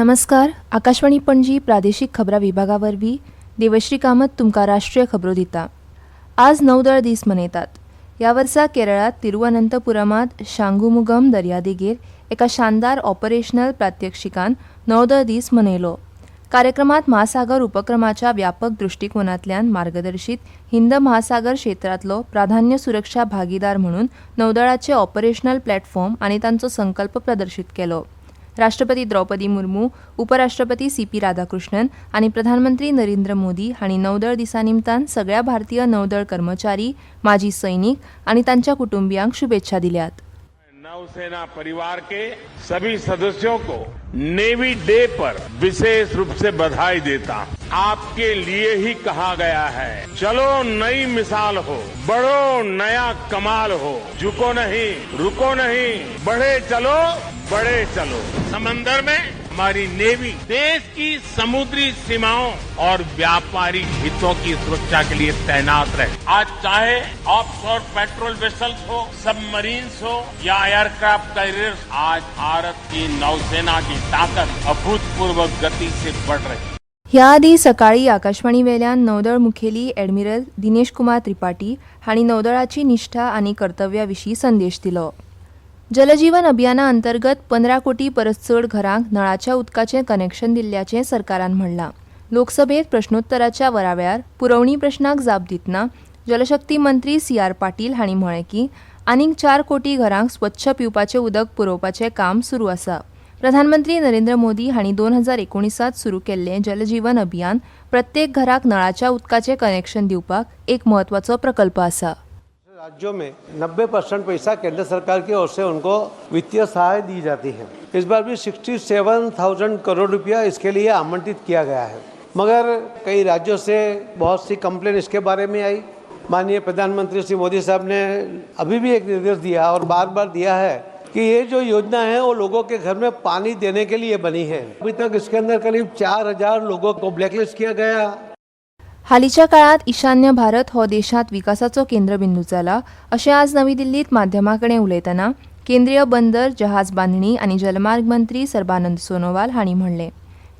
नमस्कार. आकाशवाणी पणजी प्रादेशिक खबरां विभागावरवीं देवश्री कामत तुमकां राष्ट्रीय खबरो दिता. आज नौदळ दीस मनयतात. ह्या वर्सा केरळात तिरुवनंतपुरमांत शांगुमुगम दर्यादेगेर एका शानदार ऑपरेशनल प्रात्यक्षिकान नौदळ दीस मनयलो. कार्यक्रमात महासागर उपक्रमाच्या व्यापक दृष्टिकोनांतल्यान मार्गदर्शीत हिंद महासागर क्षेत्रांतलो प्राधान्य सुरक्षा भागीदार म्हणून नौदळाचे ऑपरेशनल प्लॅटफॉर्म आनी तांचो संकल्प प्रदर्शीत केलो. राष्ट्रपती द्रौपदी मुर्मू, उपराष्ट्रपती सी.पी. राधाकृष्णन आनी प्रधानमंत्री नरेंद्र मोदी हांणी नौदळ दिसा निमतान सगळ्या भारतीय नौदळ कर्मचारी, माजी सैनीक आनी तांच्या कुटुंबियांक शुभेच्छा दिल्यात. नौसेना परिवार के सभी सदस्यों को नेवी डे पर विशेष रूप से बधाई देता. आपके लिए ही कहा गया है, चलो नई मिसाल हो, बढ़ो नया कमाल हो, झुको नहीं, रुको नहीं, बढ़े चलो, बड़े चलो. समंदर में हमारी नेवी देश की समुद्री सीमाओं और व्यापारिक हितों की सुरक्षा के लिए तैनात रहे. आज चाहे ऑफशोर पेट्रोल वेसल्स हो, सबमरीन्स हो या एयरक्राफ्ट कैरियर्स, आज भारत की नौसेना की ताकत अभूतपूर्व गति से बढ़ रही. ह्या आदी सकाळी आकाशवाणी वेल्यान नौदळ मुखेली ॲडमिरल दिनेश कुमार त्रिपाठी हांणी नौदळाची निष्ठा आनी कर्तव्या विशीं संदेश दिलो. जलजीवन अभियाना अंतर्गत 15 कोटी परस चड घरांक नळाच्या उदकाचें कनेक्शन दिल्ल्याचें सरकारान म्हणलां. लोकसभेत प्रश्नोत्तराच्या वरावेळार पुरवणी प्रश्नाक जाप दितना जलशक्ती मंत्री सी.आर. पाटील हांणी म्हळें की आनीक 4 कोटी घरांक स्वच्छ पिवपाचें उदक पुरवपाचें काम सुरू आसा. प्रधानमंत्री नरेंद्र मोदी हांणी 2019 सुरू केल्लें जलजीवन अभियान प्रत्येक घराक नळाच्या उदकाचें कनेक्शन दिवपाक एक म्हत्वाचो प्रकल्प आसा. राज्यों में 90% पैसा केंद्र सरकार की ओर से उनको वित्तीय सहायता दी जाती है. इस बार भी 67,000 करोड़ रुपया इसके लिए आवंटित किया गया है. मगर कई राज्यों से बहुत सी कंप्लेन इसके बारे में आई. माननीय प्रधानमंत्री श्री मोदी साहब ने अभी भी एक निर्देश दिया और बार बार दिया है कि ये जो योजना है वो लोगों के घर में पानी देने के लिए बनी है. अभी तक इसके अंदर करीब 4,000 लोगों को ब्लॅकलिस्ट किया गया. हालींच्या काळात ईशान्य भारत हो देशांत विकासाचो केंद्रबिंदू जाला अशें आज नवी दिल्लीत माध्यमां कडेन उलयतना केंद्रीय बंदर, जहाज बांदणी आनी जलमार्ग मंत्री सर्बानंद सोनोवाल हांणी म्हणलें.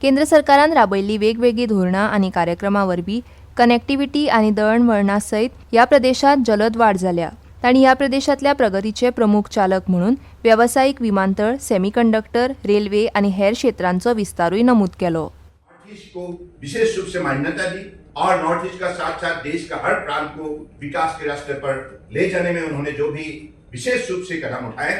केंद्र सरकारान राबयिल्लीं वेगवेगळीं धोरणां आनी कार्यक्रमां वरवीं कनेक्टिव्हिटी आनी दळणवळणा सयत ह्या प्रदेशांत जलद वाड जाल्या. तांणी ह्या प्रदेशांतल्या प्रगतीचे प्रमुख चालक म्हणून वेवसायीक विमानतळ, सेमीकंडक्टर, रेल्वे आनी हेर क्षेत्रांचो विस्तारूय नमूद केलो. को विशेष रूप से मान्यता दी और नॉर्थ ईस्ट का साथ साथ देश का हर प्रांत को विकास के रास्ते पर ले जाने में उन्होंने जो भी विशेष रूप से कदम उठाए,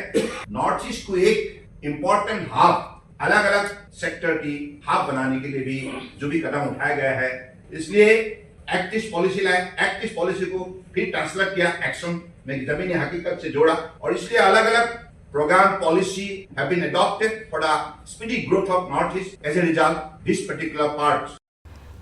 नॉर्थ ईस्ट को एक इम्पोर्टेंट हब, अलग अलग सेक्टर की हब बनाने के लिए भी जो भी कदम उठाया गया है, इसलिए एक्ट ईस्ट पॉलिसी लाए, एक्ट ईस्ट पॉलिसी को फिर ट्रांसलेट किया एक्शन में, जमीनी हकीकत से जोड़ा और इसलिए अलग अलग program policy have been adopted for the speedy growth of Northeast as a result this particular part.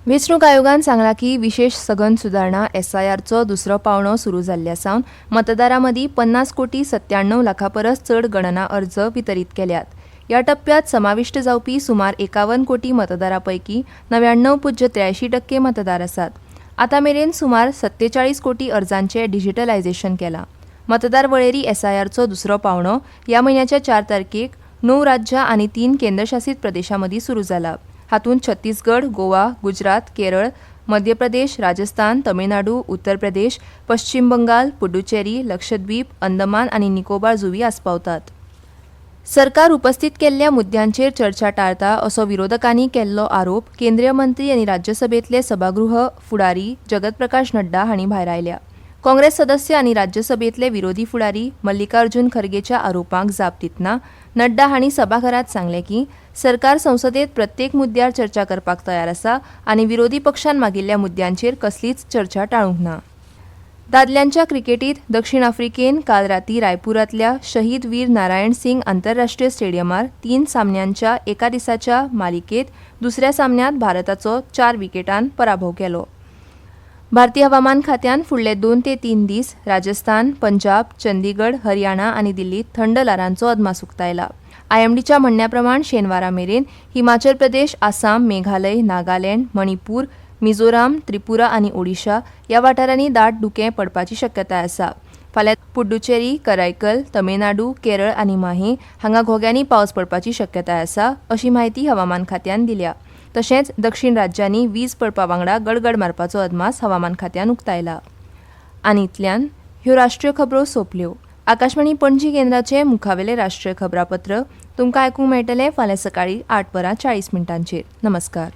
वेंचणूक आयोगान सांगला की विशेष सघन सुदारणा SIRचो दुसरो पावंडो सुरू जाल्ल्या सावन मतदारां मदीं 50 कोटी 97 लाखां परस चड गणना अर्ज वितरीत केल्यात. ह्या टप्प्यात समाविष्ट जावपी सुमार 51 कोटी मतदारां पैकी 99.83% मतदार आसात. आतां मेरेन सुमार 47 कोटी अर्जांचें डिजिटलायझेशन केलां. मतदार वळेरी SIRचो दुसरो पावंडो ह्या म्हयन्याच्या 4 तारखेक 9 राज्यां आनी 3 केंद्रशासीत प्रदेशां मदीं सुरू जाला. हातूंत छत्तीसगड, गोवा, गुजरात, केरळ, मध्य प्रदेश, राजस्थान, तमिळनाडू, उत्तर प्रदेश, पश्चिम बंगाल, पुडुचेरी, लक्षद्वीप, अंदमान आनी निकोबार जुंवी आस्पावतात. सरकार उपस्थित केल्ल्या मुद्द्यांचेर चर्चा टाळटा असो विरोधकांनी केल्लो आरोप केंद्रीय मंत्री आनी राज्यसभेतले सभागृह फुडारी जगत प्रकाश नड्डा हांणी भायर आयल्या. काँग्रेस सदस्य आनी राज्यसभेतले विरोधी फुडारी मल्लिकार्जुन खरगेच्या आरोपांक जाप दितना नड्डा हांणी सभाघरांत सांगलें की सरकार संसदेत प्रत्येक मुद्द्यार चर्चा करपाक तयार आसा आनी विरोधी पक्षान मागिल्ल्या मुद्द्यांचेर कसलीच चर्चा टाळूंक ना. दादल्यांच्या क्रिकेटीत दक्षिण आफ्रिकेन काल रातीं रायपुरांतल्या शहीद वीर नारायण सिंग आंतरराष्ट्रीय स्टेडियमार 3 सामन्यांच्या एका दिसाच्या मालिकेत दुसऱ्या सामन्यांत भारताचो 4 विकेटांन पराभव केलो. भारतीय हवामान खात्यान फुडले 2 ते 3 दीस राजस्थान, पंजाब, चंदीगड, हरियाणा आनी दिल्लीत थंड लारांचो अदमास उक्तायला. IMDच्या म्हणण्याप्रमाण शेनवारा मेरेन हिमाचल प्रदेश, आसाम, मेघालय, नागालँड, मणिपूर, मिझोराम, त्रिपुरा आनी ओडिशा ह्या वाठारांनी दाट धुकें पडपाची शक्यताय आसा. फाल्यां पुडुचेरी, करायकल, तमिळनाडू, केरळ आनी माही हांगा घोग्यांनी पावस पडपाची शक्यताय आसा अशी माहिती हवामान खात्यान दिल्या. तशेंच दक्षिण राज्यांनी वीज पडपा वांगडा गडगड मारपाचो अदमास हवामान खात्यान उक्तायला. आनी इतल्यान ह्यो राष्ट्रीय खबरो सोंपल्यो. आकाशवाणी पणजी केंद्राचे मुखावेले राष्ट्रीय खबरापत्र तुमकां आयकूंक मेळटलें फाल्यां सकाळीं 8:40 नमस्कार.